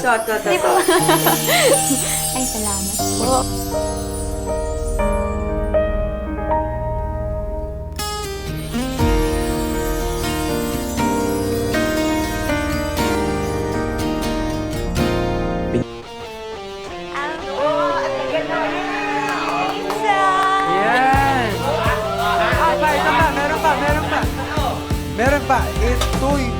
Hindi po. Ay, salamat po. Yan! Ito pa, meron pa. Meron pa, ito'y...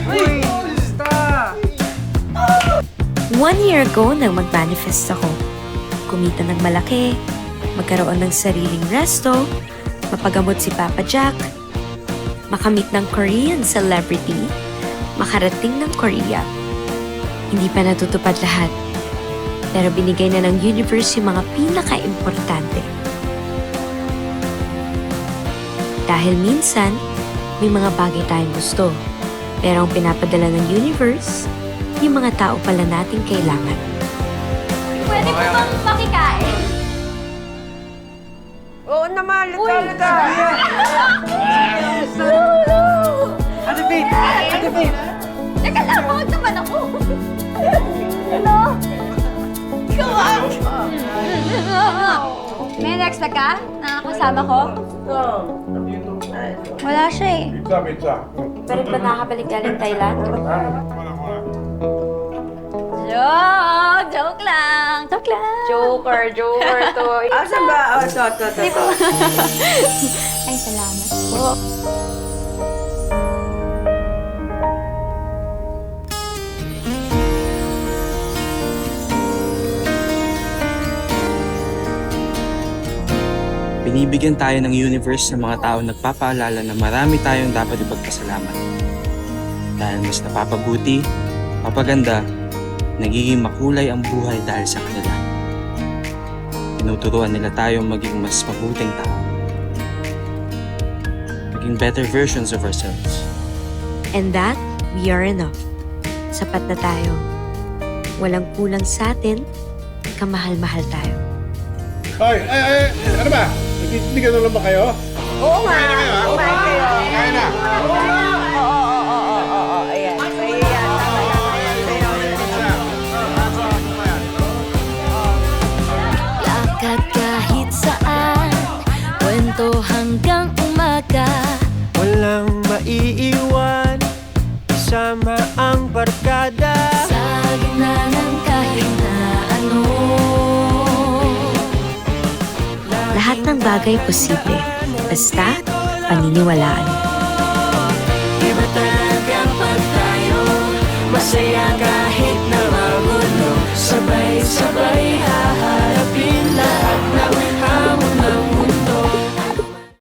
Uy, basta! 1 year ago nang mag-manifest ako. Kumita ng malaki, magkaroon ng sariling resto, mapagamot si Papa Jack, makamit ng Korean celebrity, makarating ng Korea. Hindi pa natutupad lahat, pero binigay na ng universe yung mga pinaka-importante. Dahil minsan, may mga bagay tayong gusto, pero ang pinapadala ng universe, yung mga tao pala nating kailangan. Pwede po bang makikain? Oo naman, lata. Ate Faith! Teka lang, huwag naman ako. Hello? May na-expect ka? Nakakasama ko? Wala siya eh. Pero ba nakakabalik galing Thailand? Joke lang. Joke lang. Joker to. Asan ba? Hindi po. Ay, salamat po. Binibigyan tayo ng universe ng mga tao nagpapaalala na marami tayong dapat ipagpasalamat. Dahil mas napapabuti, papaganda, nagiging makulay ang buhay dahil sa kanila. Tinuturuan nila tayong maging mas mabuting tao. Maging better versions of ourselves. And that, we are enough. Sapat na tayo. Walang kulang sa atin, kamahal-mahal tayo. Ay, ano ba? Nagtitigan na lang ba kayo? Oo nga. Kumain kayo. Kaya na. Oo. Ayan. Lakad kahit saan, kwento hanggang umaga. Walang maiiwan, kasama ang barkada. Sa gitna ng kahit na ano. Lahat ng bagay posible, basta paniniwalaan.